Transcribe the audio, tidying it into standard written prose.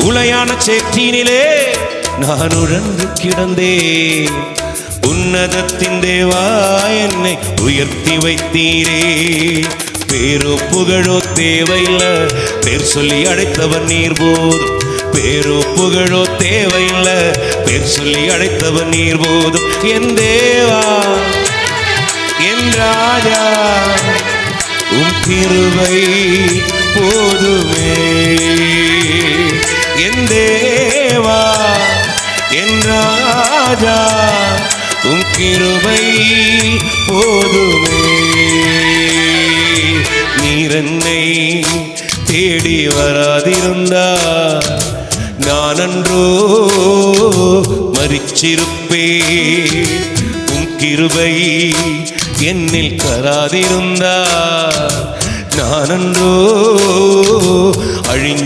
உளையான சேற்றினிலே நான் உழன்று கிடந்தேன். உன்னதத்தின் தேவா என்னை உயர்த்தி வைத்தீரே. பேரோ புகழோ தேவையில்லை, பேர் சொல்லி அழைத்தவன் நீர் போதும். பேரோ புகழோ தேவையில்லை, பேர் சொல்லி அழைத்தவன் நீர் போதும். என் தேவா என் ராஜா உம் கிருபை போதுமே. என் தேவா என் ராஜா உம் கிருபை போதுமே. நீர் என்னை தேடி வராதிருந்தார் நான் அன்றோ மரிச்சிருப்பேன். உம் கிருபை என்னில் கராதிருந்தார் நான் அன்றோ அழிஞ்சு